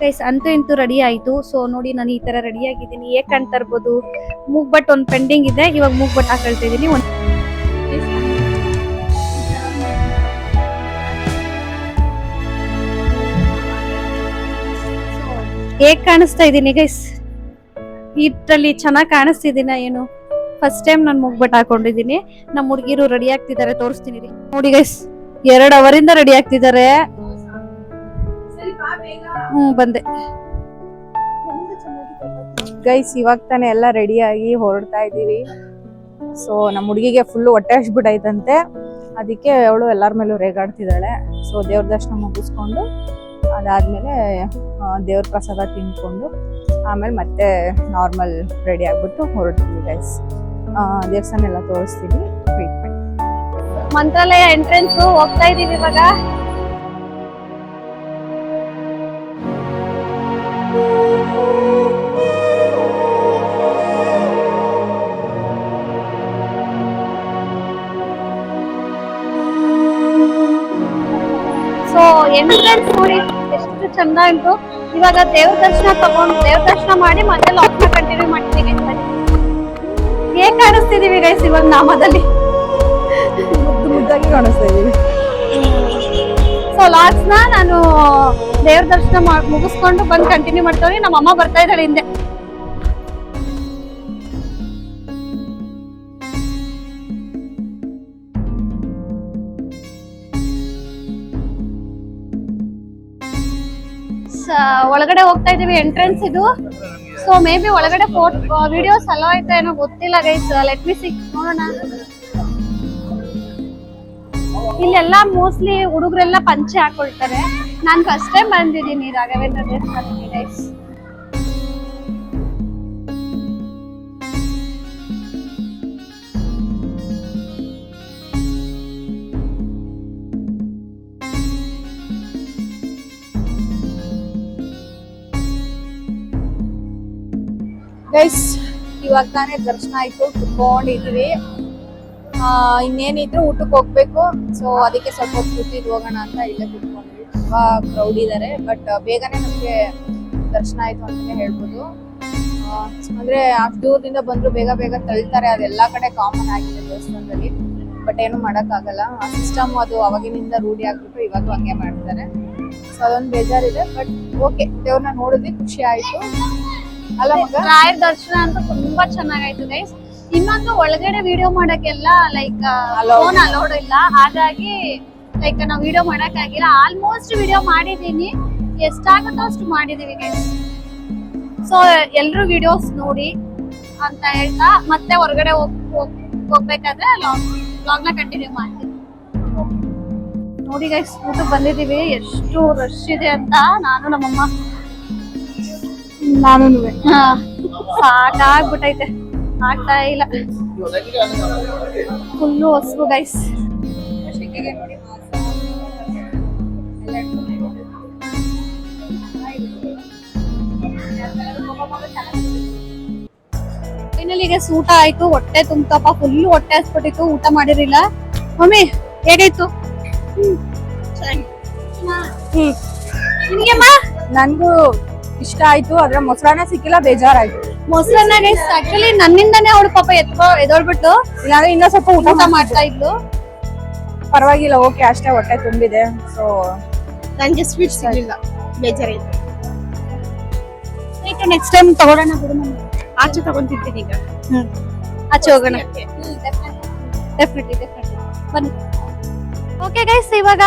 Guys ಅಂತೂ ಇಂತೂ ready ಆಯ್ತು. ಸೊ ನೋಡಿ ನಾನು ಈ ತರ ರೆಡಿ ಆಗಿದ್ದೀನಿ. ಹೇಗ್ ಕಾಣ್ತಾ ಇರ್ಬೋದು. ಮೂಗ್ ಬಟ್ ಒಂದು ಪೆಂಡಿಂಗ್ ಇದೆ, ಇವಾಗ ಮೂಗ್ ಬಟ್ ಹಾಕೊಳ್ತಾ ಇದೀನಿ. ಹೇಗ್ ಕಾಣಿಸ್ತಾ ಇದ್ದೀನಿ ಗೈಸ್? ಇದ್ರಲ್ಲಿ ಚೆನ್ನಾಗಿ ಕಾಣಿಸ್ತಿದ್ದೀನ ಏನು? ಫಸ್ಟ್ ಟೈಮ್ ನಾನು ಮೂಗ್ ಬಟ್ ಹಾಕೊಂಡಿದ್ದೀನಿ. ನಮ್ಮ ಹುಡುಗಿರು ರೆಡಿ ಆಗ್ತಿದ್ದಾರೆ, ತೋರಿಸ್ತೀನಿ ರೀ. ನೋಡಿ ಗೈಸ್ 2 ಅವರಿಂದ ರೆಡಿ ಆಗ್ತಿದ್ದಾರೆ. ಬಂದೆ ಗೈಸ್. ಇವಾಗ ತಾನೇ ಎಲ್ಲ ರೆಡಿಯಾಗಿ ಹೊರಡ್ತಾ ಇದೀವಿ. ಸೊ ನಮ್ಮ ಹುಡುಗಿಗೆ ಫುಲ್ ಹೊಟ್ಟೆ ಹಸ್ಬಿಟ್ಟೈತಂತೆ, ಅದಕ್ಕೆ ಅವಳು ಎಲ್ಲರ ಮೇಲೂ ರೇಗಾಡ್ತಿದ್ದಾಳೆ. ಸೊ ದೇವ್ರ ದರ್ಶನ ಮುಗಿಸ್ಕೊಂಡು ಅದಾದ್ಮೇಲೆ ದೇವ್ರ ಪ್ರಸಾದ ತಿನ್ಕೊಂಡು ಆಮೇಲೆ ಮತ್ತೆ ನಾರ್ಮಲ್ ರೆಡಿ ಆಗ್ಬಿಟ್ಟು ಹೊರಡ್ತೀವಿ ಗೈಸ್. ದೇವಸ್ಥಾನ ಎಲ್ಲ ತೋರಿಸ್ತೀವಿ. ಮಂತ್ರಾಲಯ ಎಂಟ್ರೆನ್ಸ್ ಹೋಗ್ತಾ ಇದೀವಿ ಇವಾಗ. ಸೊ ಎಂಟ್ರೆನ್ಸ್ ನೋಡಿ ಎಷ್ಟು ಚಂದ ಉಂಟು. ಇವಾಗ ದೇವ್ರ ದರ್ಶನ ಮಾಡಿ ಮತ್ತೆ ಲಾಕ್ನ ಕಂಟಿನ್ಯೂ ಮಾಡ್ತೀವಿ. ಹೇಗ್ ಕಾಣಿಸ್ತಿದೀವಿ ಗೈಸ್ ಇವಾಗ ನಾಮದಲ್ಲಿ? ಮುದ್ದಾಗಿ ಕಾಣಿಸ್ತಾ ಇದೀವಿ. ಸೊ ಲಾಕ್ಸ್ ನಾನು ದೇವ್ರ ದರ್ಶನ ಮುಗಿಸ್ಕೊಂಡು ಬಂದು ಕಂಟಿನ್ಯೂ ಮಾಡ್ತೇವೆ. ನಮ್ಮ ಅಮ್ಮ ಬರ್ತಾ ಇದ್ದಾಳೆ ಹಿಂದೆ. ಒಳಗಡೆ ಹೋಗ್ತಾ ಇದೀವಿ. ಎಂಟ್ರೆನ್ಸ್ ಇದು. ಸೊ ಮೇ ಬಿ ಒಳಗಡೆ ವಿಡಿಯೋಸ್ ಅಲೋ ಆಯ್ತಾ ಏನೋ ಗೊತ್ತಿಲ್ಲ ಗೈಸ್. ಲೆಟ್ ಮಿ ಸಿ, ನೋಡೋಣ. ಇಲ್ಲೆಲ್ಲ ಮೋಸ್ಟ್ಲಿ ಹುಡುಗರೆಲ್ಲ ಪಂಚೆ ಹಾಕೊಳ್ತಾರೆ. ನಾನ್ ಫಸ್ಟ್ ಟೈಮ್ ಬಂದಿದ್ದೀನಿ ರಾಘವೇಂದ್ರ ದೇವಸ್ಥಾನಕ್ಕೆ ಗೈಸ್. ಗೈಸ್ ಇವಾಗ ತಾನೇ ದರ್ಶನ ಆಯ್ತು, ಕುತ್ಕೊಂಡಿದೀವಿ. ಇನ್ನೇನಿದ್ರು ಊಟಕ್ಕೆ ಹೋಗ್ಬೇಕು. ಸೊ ಅದಕ್ಕೆ ಸ್ವಲ್ಪ ಹೊತ್ತು ಕೂತಿದ್ದು ಹೋಗೋಣ ಅಂತ ಇಲ್ಲೇ ಕುತ್ಕೊಂಡ್ವಿ. ತುಂಬಾ ಕ್ರೌಡ್ ಇದಾರೆ, ಬಟ್ ಬೇಗನೆ ನಮ್ಗೆ ದರ್ಶನ ಆಯ್ತು ಅಂತಾನೆ ಹೇಳ್ಬೋದು. ಅಂದ್ರೆ ಅಷ್ಟು ದೂರದಿಂದ ಬಂದ್ರು ಬೇಗ ಬೇಗ ತಳ್ತಾರೆ. ಅದೆಲ್ಲಾ ಕಡೆ ಕಾಮನ್ ಆಗಿದೆ ದೇವಸ್ಥಾನದಲ್ಲಿ. ಬಟ್ ಏನು ಮಾಡಕ್ ಆಗಲ್ಲ, ಆ ಸಿಸ್ಟಮ್ ಅದು ಅವಾಗಿನಿಂದ ರೂಢಿ ಆಗ್ಬಿಟ್ಟು ಇವಾಗ ಹಂಗೆ ಮಾಡ್ತಾರೆ. ಸೊ ಅದೊಂದು ಬೇಜಾರಿದೆ. ಬಟ್ ಓಕೆ, ದೇವ್ರನ್ನ ನೋಡಿದ್ವಿ, ಖುಷಿ ಆಯ್ತು. ರಾಯರ ದರ್ಶನ ಅಂತ ತುಂಬಾ ಚೆನ್ನಾಗಾಯ್ತು ಗೈಸ್. ಇನ್ನೊಂದು ಒಳಗಡೆ ವಿಡಿಯೋ ಮಾಡಕ್ಕೆಲ್ಲ ಲೈಕ್ ಫೋನ್ ಅಲೋಡ್ ಇಲ್ಲ, ಹಾಗಾಗಿ ಲೈಕ್ ನಾವು ವಿಡಿಯೋ ಮಾಡಕ್ ಆಗಿಲ್ಲ. ಆಲ್ಮೋಸ್ಟ್ ವಿಡಿಯೋ ಮಾಡಿದೀನಿ, ಎಷ್ಟಾಗುತ್ತೋ ಅಷ್ಟು ಮಾಡಿದೀವಿ ಗೈಸ್. ಸೊ ಎಲ್ರು ವಿಡಿಯೋಸ್ ನೋಡಿ ಅಂತ ಹೇಳ್ತಾ ಮತ್ತೆ ಹೊರಗಡೆ ಹೋಗ್ಬೇಕಾದ್ರೆ ಲಾಗ್ ನ ಕಂಟಿನ್ಯೂ ಮಾಡ್ತೀವಿ. ನೋಡಿ ಗೈಸ್, ಊಟಕ್ಕೆ ಬಂದಿದೀವಿ. ಎಷ್ಟು ರಶ್ ಇದೆ ಅಂತ ನಮ್ಮಮ್ಮ ಸಾಕಾಗ್ಬಿಟ್ಟೈತೆ, ಆಗ್ತಾ ಇಲ್ಲ. Full ಹಸ್ವು guys. ಫೈನಲಿ ಊಟ ಆಯ್ತು. ಹೊಟ್ಟೆ ತುಂಬತಪ್ಪ, ಫುಲ್ ಹೊಟ್ಟೆ ಹಸ್ಬಿಟ್ಟಿತ್ತು. ಊಟ ಮಾಡಿರಲಿಲ್ಲ. ಮಮ್ಮಿ ಹೇಗಾಯ್ತು? ನನ್ಗೂ ಇಷ್ಟ ಆಯ್ತು. ಆದ್ರೆ ಮೊಸರನ್ನ ಸಿಕ್ಕಿಲ್ಲ, ಬೇಜಾರಾಯ್ತು. ಮೊಸರನ್ನ ಗೈಸ್ ಆಕ್ಚುಲಿ ನನ್ನಿಂದಾನೇ ಅವಳು ಪಾಪ ಎದೋಳ್ಬಿಟ್ಟು ಇಲ್ಲಾಂದ್ರೆ ಇನ್ನೂ ಸ್ವಲ್ಪ ಊಟ ಮಾಡ್ತಾ ಇದ್ಲು. ಪರವಾಗಿಲ್ಲ, ಓಕೆ ಅಷ್ಟೇ, ಹೊಟ್ಟೆ ತುಂಬಿದೆ. ಸೊ ನಂಗೆ ಸ್ವೀಟ್ ಸಿಗ್ಲಿಲ್ಲ, ಬೇಜಾರಾಯ್ತು. ನೆಕ್ಸ್ಟ್ ಟೈಮ್ ತಗೊಳ್ಳೋಣ ಬಿಡು. ಆಚೆ ತಗೊಂತಿದ್ದೀನಿ ಈಗ. ಆಚೆ ಹೋಗೋಣ. ಡೆಫಿನೆಟ್ಲಿ ಬನ್ನಿ. ಓಕೆ ಗೈಸ್, ಇವಾಗ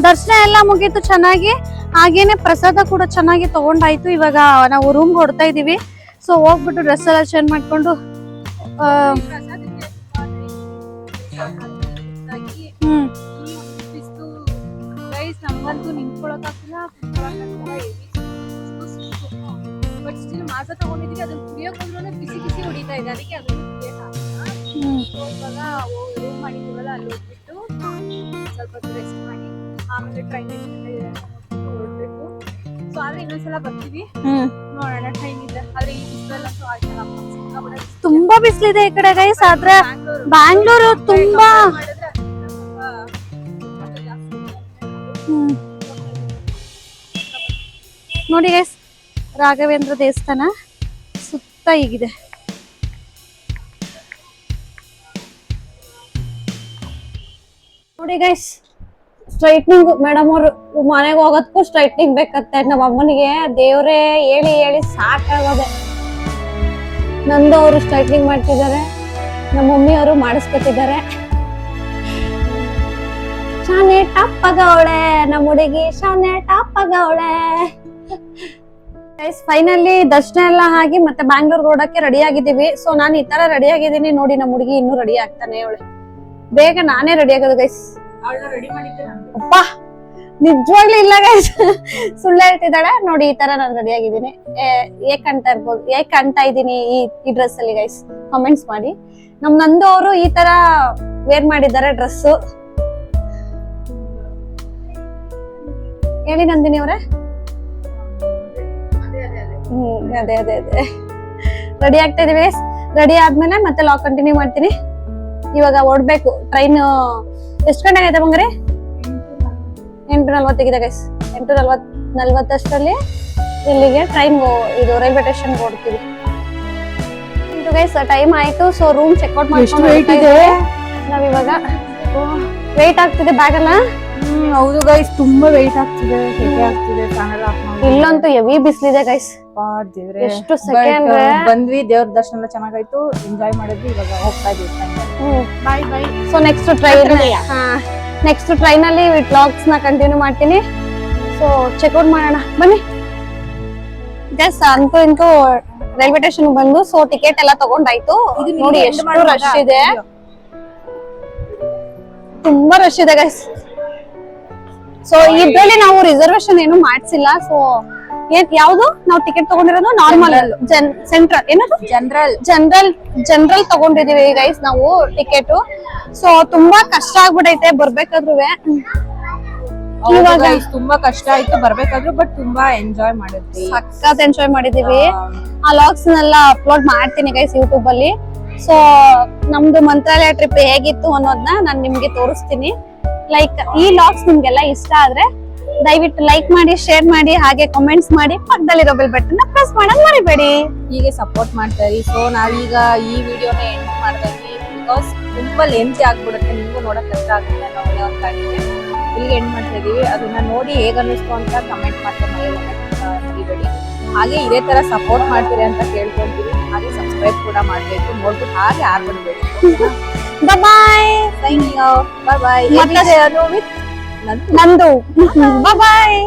ದರ್ಶನ ಎಲ್ಲ ಮುಗೀತು ಚೆನ್ನಾಗಿ. ಹಾಗೇನೆ ಪ್ರಸಾದ ಕೂಡ ಚೆನ್ನಾಗಿ ತಗೊಂಡಾಯ್ತು. ಇವಾಗ ನಾವು ರೂಮ್ಗೆ ಹೊಡ್ತಾ ಇದೀವಿ. ಸೊ ಹೋಗ್ಬಿಟ್ಟು ಡ್ರೆಸ್ ಎಲ್ಲ ಚೇಂಜ್ ಮಾಡ್ಕೊಂಡು ನಮ್ಗಂತೂ ನಿಂತ್ಕೊಳಕ್ಕಾಗಿಲ್ಲ, ಬಟ್ ಸ್ಟಿಲ್ ಮಾತ್ರ ತಗೊಂಡಿದೀವಿ. ಅದನ್ನ ಕುಡಿಯೋಕ್ ಹೋದ್ರೂ ಬಿಸಿ ಬಿಸಿ ಹೊಡಿತಾ ಇದೆ, ಅದಕ್ಕೆ ಅದನ್ನ ಇವಾಗ ರೂಮ್ ಮಾಡಿದೀವಲ್ಲ, ಅಲ್ಲಿ ಹೋಗ್ಬಿಟ್ಟು ಸ್ವಲ್ಪ ರೆಸ್ಟ್ ಮಾಡಿ ಆಮೇಲೆ ಟ್ರೈನ್ ಹೊರಡ್ಬೇಕು. ಸೊ ಆದ್ರೆ ಇನ್ನೊಂದ್ಸಲ ಬರ್ತೀವಿ, ನೋಡೋಣ. ಟೈಮ್ ಇದೆ, ಆದ್ರೆ ಈ ಬಿಸಿಲಲ್ಲಂತೂ ಆಗ್ತಲ್ಲ, ತುಂಬಾ ಬಿಸಿಲಿದೆ ಈ ಕಡೆ ಗೈಸ್. ಆದ್ರೆ ಬ್ಯಾಂಗ್ಳೂರು ತುಂಬಾ ನೋಡಿ ಗೈಸ್, ರಾಘವೇಂದ್ರ ದೇವಸ್ಥಾನ ಸುತ್ತ ಹೀಗಿದೆ. ನೋಡಿ ಗೈಸ್, ಸ್ಟ್ರೈಟ್ನಿಂಗ್ ಮೇಡಮ್ ಅವ್ರು ಮನೆಗೆ ಹೋಗೋದಕ್ಕೂ ಸ್ಟ್ರೈಟ್ನಿಂಗ್ ಬೇಕತ್ತೆ. ನಮ್ಮ ಅಮ್ಮನಿಗೆ ದೇವ್ರೇ ಹೇಳಿ ಹೇಳಿ ಸಾಕಾಗೋದೆ. ನಂದು ಅವರು ಸ್ಟ್ರೈಟ್ನಿಂಗ್ ಮಾಡ್ತಿದ್ದಾರೆ, ನಮ್ಮ ಮಮ್ಮಿ ಅವರು ಮಾಡಿಸ್ಕೊತಿದ್ದಾರೆ. ಶಾನೆ ಟಪ್ಪಗವಳೆ ನಮ್ಮ ಹುಡುಗಿ, ಶಾನೆ ಟಪ್ಪಗವಳೆ. ಗೈಸ್ ಫೈನಲಿ ದರ್ಶನ ಎಲ್ಲ ಆಗಿ ಮತ್ತೆ ಬ್ಯಾಂಗ್ಳೂರ್ ಓಡಕ್ಕೆ ರೆಡಿ ಆಗಿದ್ದೀವಿ. ಸೊ ನಾನು ಈ ತರ ರೆಡಿ ಆಗಿದ್ದೀನಿ ನೋಡಿ, ನಮ್ಮ ಹುಡುಗಿ ಇನ್ನೂ ರೆಡಿ ಆಗ್ತಾನೆ ಅವಳೆ. ಬೇಗ ನಾನೇ ರೆಡಿ ಆಗೋದು ಗೈಸ್. ಅಪ್ಪ ನಿಜವಾಗ್ಲೂ ಇಲ್ಲ ಗೈಸ್, ಸುಳ್ಳು ಹೇಳ್ತಿದ್ದಾಳೆ ನೋಡಿ. ಈ ತರ ನಾನು ರೆಡಿ ಆಗಿದ್ದೀನಿ. ಏಕ್ ಅಂತ ಇರ್ಬೋದು, ಏಕ್ ಅಂತ ಇದ್ದೀನಿ ಈ ಡ್ರೆಸ್ ಅಲ್ಲಿ ಗೈಸ್, ಕಮೆಂಟ್ಸ್ ಮಾಡಿ. ನಂದು ಅವರು ಈ ತರ ವೇರ್ ಮಾಡಿದ್ದಾರೆ ಡ್ರೆಸ್. ಹೇಳಿ ನಂದಿನಿ ಅವ್ರೆ. ಅದೇ ಅದೇ ಅದೇ ರೆಡಿ ಆಗ್ತಾ ಇದೀವಿ. ರೆಡಿ ಆದ್ಮೇಲೆ ಮತ್ತೆ ಲಾಗ್ ಕಂಟಿನ್ಯೂ ಮಾಡ್ತೀನಿ. ಇವಾಗ ಓಡ್ಬೇಕು. ಟ್ರೈನ್ ಎಷ್ಟು ಗಂಟೆ ಆಗೈತೆ ಬಂಗ್ರಿ? 8:40 ಗೈಸ್. 8:40 ಇಲ್ಲಿಗೆ ಟ್ರೈನ್ ಇದು ರೈಲ್ವೆ ಸ್ಟೇಷನ್ ಓಡ್ತೀವಿ. ಗೈಸ್ ಟೈಮ್ ಆಯ್ತು. ಸೊ ರೂಮ್ ಚೆಕ್ಔಟ್ ಮಾಡ್ಕೊಂಡು ನಾವಿವಾಗ ವೇಟ್ ಆಗ್ತಿದೆ ಬ್ಯಾಗ್ ಎಲ್ಲ. ಹೌದು ಗೈಸ್, ತುಂಬಾ ವೆಯ್ಟ್ ಆಗ್ತಿದೆ, ಹೆವಿ ಆಗ್ತಿದೆ. ಇಲ್ಲಂತೂ ಹೆವಿ ಬಿಸಿಲಿದೆ ಗೈಸ್. ಎಷ್ಟು ಸೆಕೆಂಡ್ ಬಂದ್ವಿ, ದೇವ್ರ ದರ್ಶನ ಎಲ್ಲ ಚೆನ್ನಾಗಾಯ್ತು, ಎಂಜಾಯ್ ಮಾಡಿದ್ವಿ. ಇವಾಗ ಹೋಗ್ತಾ ಇದೀವಿ. ಬಾಯ್ ಬಾಯ್. ಸೊ ನೆಕ್ಸ್ಟ್ ಟ್ರೈನ್ ಅಲ್ಲಿ ವ್ಲಾಗ್ಸ್ ನ ಕಂಟಿನ್ಯೂ ಮಾಡ್ತೀನಿ. ಸೊ ಚೆಕ್ಔಟ್ ಮಾಡೋಣ ಬನ್ನಿ ಗೈಸ್. ಅಂತೂ ಇಂತೂ ರೈಲ್ವೆ ಸ್ಟೇಷನ್ ಬಂದು ಸೊ ಟಿಕೆಟ್ ಎಲ್ಲ ತಗೊಂಡಾಯ್ತು. ನೋಡಿ ಎಷ್ಟು ರಶ್ ಇದೆ, ತುಂಬಾ ರಶ್ ಇದೆ ಗೈಸ್. ಸೊ ಇದ್ರಲ್ಲಿ ನಾವು ರಿಸರ್ವೇಶನ್ ಏನು ಮಾಡ್ಸಿಲ್ಲ. ಸೊ ಯಾವ್ದು ನಾವು ಟಿಕೆಟ್ ತಗೊಂಡಿರೋದು ನಾರ್ಮಲ್ ಸೆಂಟ್ರಲ್, ಏನದು ಜನರಲ್ ತಗೊಂಡಿದೀವಿ ಗೈಸ್ ನಾವು ಟಿಕೆಟ್. ಸೊ ತುಂಬಾ ಕಷ್ಟ ಆಗ್ಬಿಟ್ಟೈತೆ ಬರ್ಬೇಕಾದ್ರೂ. ಇವಾಗ ತುಂಬಾ ಕಷ್ಟ ಆಯ್ತು ಬರ್ಬೇಕಾದ್ರು, ಬಟ್ ತುಂಬಾ ಎಂಜಾಯ್ ಮಾಡಿದ್ವಿ, ಸಖತ್ ಎಂಜಾಯ್ ಮಾಡಿದೀವಿ. ಆ ಲಾಗ್ಸ್ ನೆಲ್ಲ ಅಪ್ಲೋಡ್ ಮಾಡ್ತೀನಿ ಗೈಸ್ ಯೂಟ್ಯೂಬ್ ಅಲ್ಲಿ. ಸೊ ನಮ್ದು ಮಂತ್ರಾಲಯ ಟ್ರಿಪ್ ಹೇಗಿತ್ತು ಅನ್ನೋದನ್ನ ನಾನು ನಿಮ್ಗೆ ತೋರಿಸ್ತೀನಿ. ಲೈಕ್ ಈ ಲಾಗ್ಸ್ ನಿಮ್ಗೆಲ್ಲ ಇಷ್ಟ ಆದ್ರೆ ದಯವಿಟ್ಟು ಲೈಕ್ ಮಾಡಿ, ಶೇರ್ ಮಾಡಿ, ಹಾಗೆ ಕಮೆಂಟ್ಸ್ ಮಾಡಿ, ಪಕ್ಕದಲ್ಲಿರೋ ಬೆಲ್ ಬಟನ್ ಪ್ರೆಸ್ ಮಾಡಕ್ ಮರಿಬೇಡಿ. ಹೀಗೆ ಸಪೋರ್ಟ್ ಮಾಡ್ತಾರೆ. ಸೊ ನಾವೀಗ ಈ ವಿಡಿಯೋನ ಎಂಡ್ ಮಾಡ್ತೀವಿ, ಬಿಕಾಸ್ ತುಂಬಾ ಲೆಂತಿ ಆಗ್ಬಿಡುತ್ತೆ, ನಿಮ್ಗೂ ನೋಡಕ್ ಕಷ್ಟ ಆಗುತ್ತೆ ನಾವೆಲ್ಲ ಅಂತ ಇಲ್ಲಿಗೆ ಎಂಡ್ ಮಾಡ್ತಾ ಇದೀವಿ. ಅದನ್ನ ನೋಡಿ ಹೇಗ ಅನ್ನಿಸ್ತು ಅಂತ ಕಮೆಂಟ್ ಮಾಡ್ಕೊಂಡು ಮರಿಬೇಡಿ. ಹಾಗೆ ಇದೇ ತರ ಸಪೋರ್ಟ್ ಮಾಡ್ತೀರಿ ಅಂತ ಕೇಳ್ಕೊಂತೀವಿ. ಹಾಗೆ ಸಬ್ಸ್ಕ್ರೈಬ್ ಕೂಡ ಮಾಡ್ಬೇಕು, ನೋಡ್ಬಿಟ್ಟು ಹಾಗೆ ಆಡ್ಬಿಡ್ಬೇಕು. ಬಾಯ್ ಬಾಯ್ ಬಾಯ್. ನಂದು ಬಾಯ್.